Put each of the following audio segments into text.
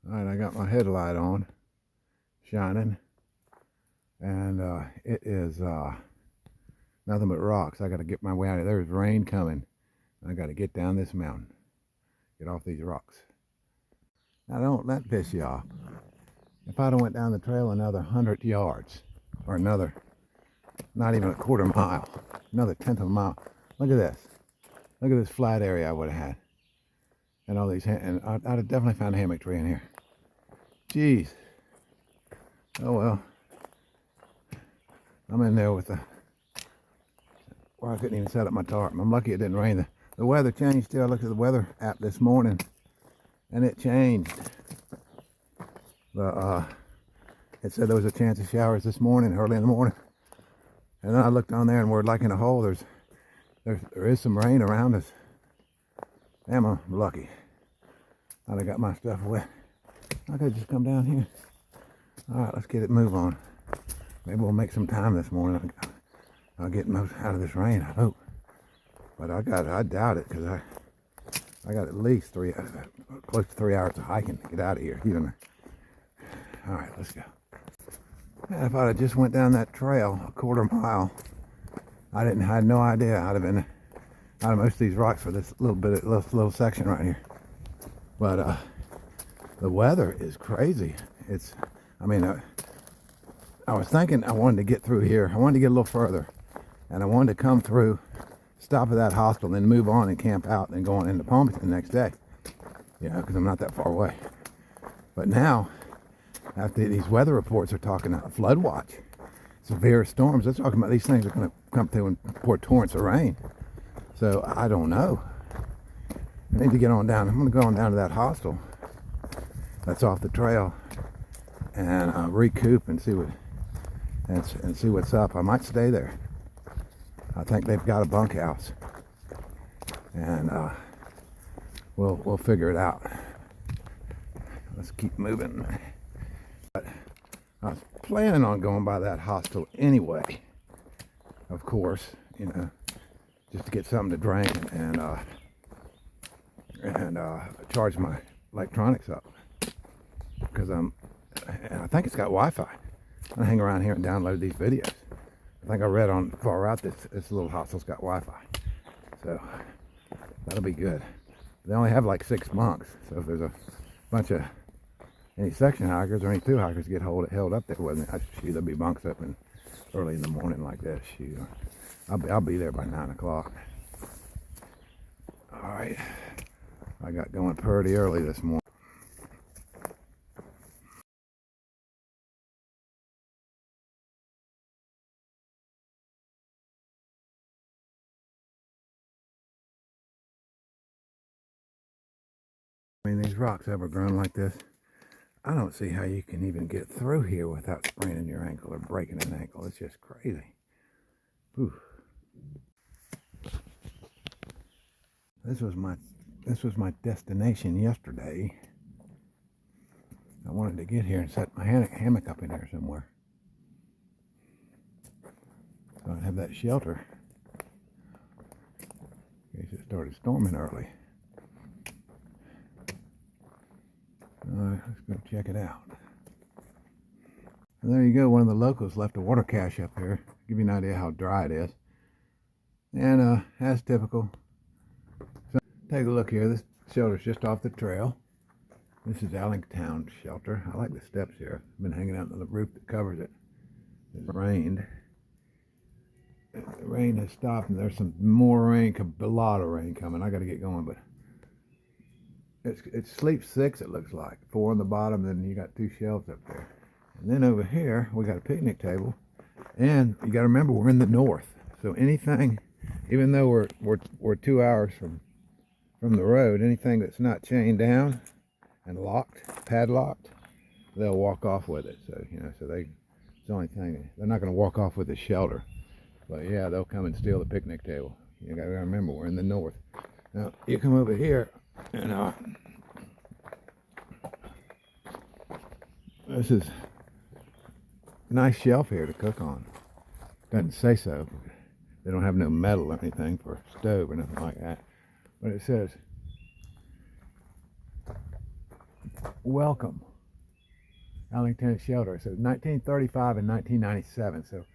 Alright, I got my headlight on, shining, and it is nothing but rocks. I got to get my way out of there. There's rain coming. I got to get down this mountain, get off these rocks. Now don't let piss you off. If I'd have went down the trail another 100 yards, or another, not even a quarter mile, another tenth of a mile, look at this. Look at this flat area I would have had. And all these, and I'd have definitely found a hammock tree in here. Jeez. Oh well. I'm in there with the, where I couldn't even set up my tarp. I'm lucky it didn't rain. The weather changed too. I looked at the weather app this morning and it changed. It said there was a chance of showers this morning, early in the morning. And then I looked on there and we're like in a hole. There is some rain around us. Damn, I'm lucky. I'd have got my stuff wet. I could just come down here. Alright, let's get it move on. Maybe we'll make some time this morning. I'll get most out of this rain, I hope. But I doubt it, because I got at least close to 3 hours of hiking to get out of here. Alright, let's go. And if I'd have just went down that trail a quarter mile, I had no idea I'd have been out of most of these rocks for this little section right here. But the weather is crazy. I was thinking I wanted to get through here. I wanted to get a little further, and I wanted to come through, stop at that hostel, then move on and camp out, and go on into Palmington the next day. Yeah, because I'm not that far away. But now, after these weather reports are talking about flood watch, severe storms, they're talking about these things are going to come through and pour torrents of rain. So I don't know. I need to get on down. I'm going to go on down to that hostel that's off the trail and recoup and see what's up. I might stay there. I think they've got a bunkhouse, and we'll figure it out. Let's keep moving. But I was planning on going by that hostel anyway, of course, just to get something to drink and charge my electronics up, because I think it's got Wi-Fi. I hang around here and download these videos. I think I read on far out this little hostel's got Wi-Fi, so that'll be good. They only have like 6 monks, so if there's a bunch of any section hikers or any thru hikers get held up there with me, there'll be bunks open early in the morning like this. Shoot, I'll be there by 9 o'clock. All right, I got going pretty early this morning. I mean, these rocks ever grown like this, I don't see how you can even get through here without spraining your ankle or breaking an ankle. It's just crazy. Whew. This was my destination yesterday. I wanted to get here and set my hammock up in there somewhere, so I'd have that shelter in case it started storming early. Alright, let's go check it out. And there you go, one of the locals left a water cache up here. Give you an idea how dry it is. And as typical, so take a look here. This shelter's just off the trail. This is Allentown shelter. I like the steps here. I've been hanging out on the roof that covers it. It rained. The rain has stopped, and there's some more rain, a lot of rain coming. I got to get going, but it's sleep 6, it looks like. 4 on the bottom, then you got 2 shelves up there. And then over here, we got a picnic table. And you got to remember, we're in the north. So anything, even though we're 2 hours from the road, anything that's not chained down and padlocked, they'll walk off with it. So, it's the only thing. They're not going to walk off with the shelter. But yeah, they'll come and steal the picnic table. You got to remember, we're in the north. Now, you come over here, and this is a nice shelf here to cook on. Doesn't say so. They don't have no metal or anything for a stove or nothing like that. But it says welcome Allentown shelter. So 1935 and 1997. So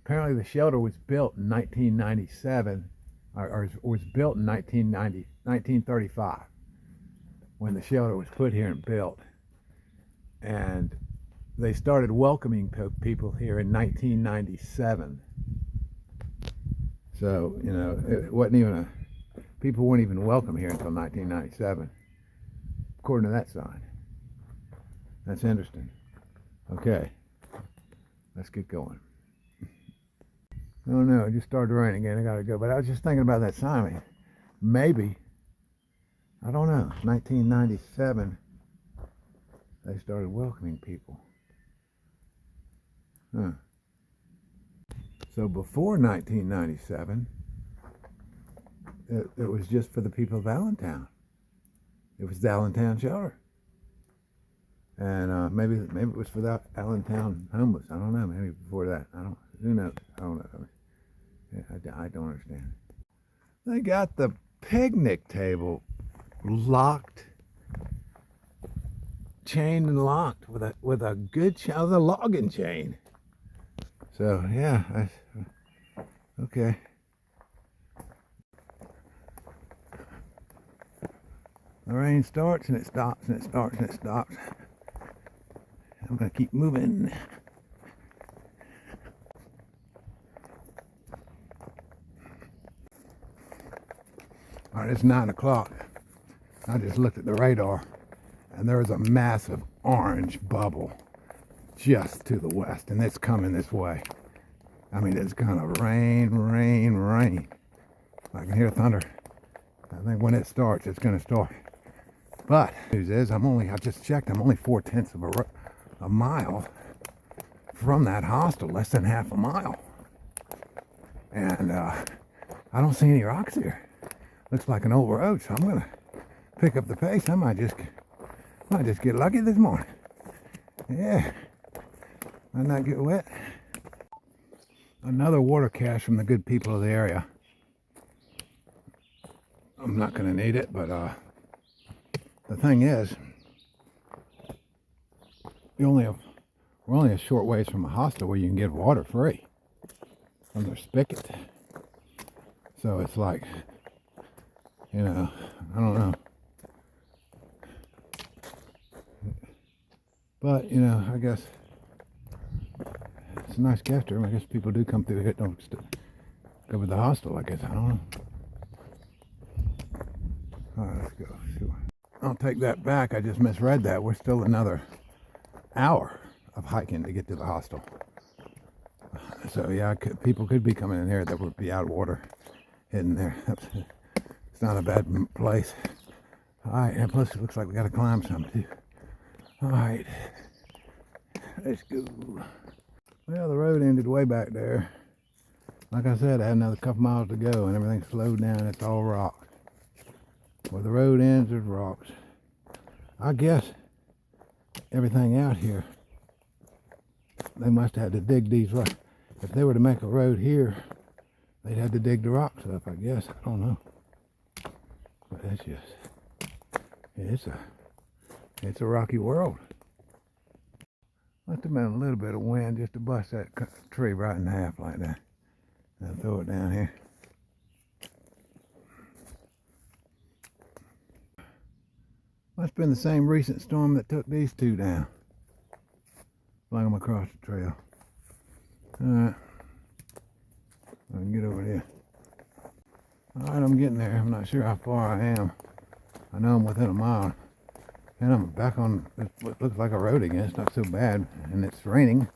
apparently the shelter was built in 1997, or was built in 1935, when the shelter was put here and built. And they started welcoming people here in 1997. So, you know, it wasn't even people weren't even welcome here until 1997, according to that sign. That's interesting. Okay, let's get going. Oh no, it just started raining again. I gotta go. But I was just thinking about that sign. I mean, maybe, I don't know, 1997, they started welcoming people. Huh. So before 1997, it was just for the people of Allentown. It was the Allentown shelter. And maybe it was for the Allentown homeless. I don't know. Maybe before that. Who knows? I don't know. I don't understand. They got the picnic table locked, chained and locked with a good the logging chain. So yeah, okay. The rain starts and it stops and it starts and it stops. I'm gonna keep moving. All right, it's 9 o'clock. I just looked at the radar and there is a massive orange bubble just to the west, and it's coming this way. I mean, it's gonna rain, rain, rain. I can hear thunder. I think when it starts, it's gonna start. But the news is, I just checked, I'm only 4/10 of a mile from that hostel, less than half a mile. And I don't see any rocks here. Looks like an old road, so I'm gonna pick up the pace. I might just get lucky this morning. Yeah, might not get wet. Another water cache from the good people of the area. I'm not gonna need it, but the thing is, we're only a short ways from a hostel where you can get water free from their spigot. So it's like, you know, I don't know. But, you know, I guess it's a nice guest room. I guess people do come through here. Don't go with the hostel, I guess. I don't know. All right, let's go. I'll take that back. I just misread that. We're still another hour of hiking to get to the hostel. So, yeah, people could be coming in here that would be out of water hidden there. It's not a bad place. All right, and plus it looks like we got to climb some too. All right, let's go. Well, the road ended way back there. Like I said, I had another couple miles to go and everything slowed down. It's all rock. Where the road ends, there's rocks. I guess everything out here, they must have had to dig these rocks. If they were to make a road here, they'd have to dig the rocks up, I guess. I don't know. But that's just, it's a rocky world. Must have been a little bit of wind just to bust that tree right in half like that. And throw it down here. Must have been the same recent storm that took these two down. Flung them across the trail. Alright. I can get over there. Alright, I'm getting there. I'm not sure how far I am. I know I'm within a mile. And I'm back on what looks like a road again. It's not so bad. And it's raining.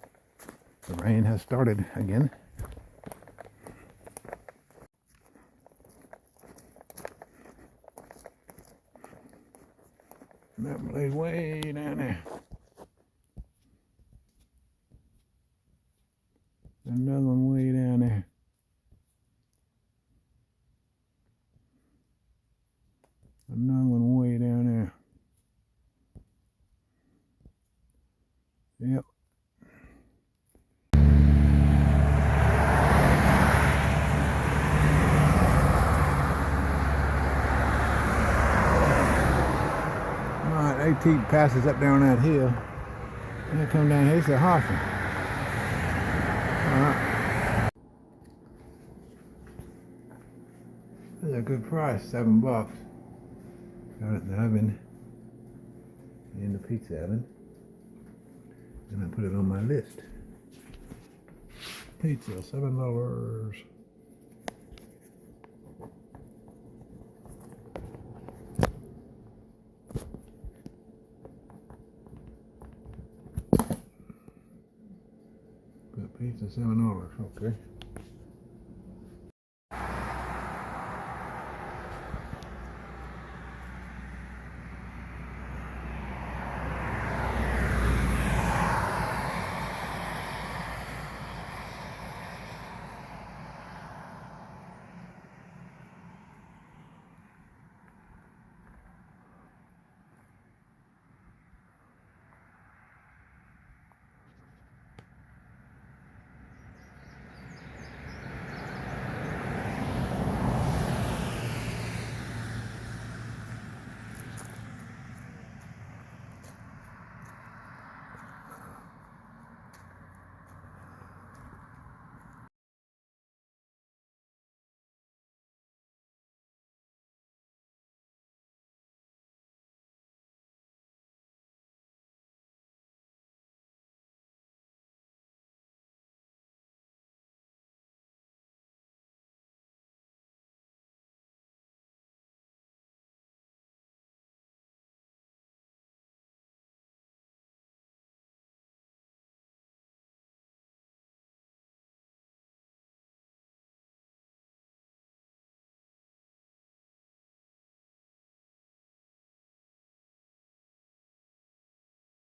The rain has started again. That blade's way down there. Another one way down there. Another one way down there. Yep. Alright, T passes up down that hill. And they come down here, it's a Hoffman. That's a good price, $7. Got it in the oven, in the pizza oven. And I put it on my list. Pizza, $7. Pizza, $7. Okay.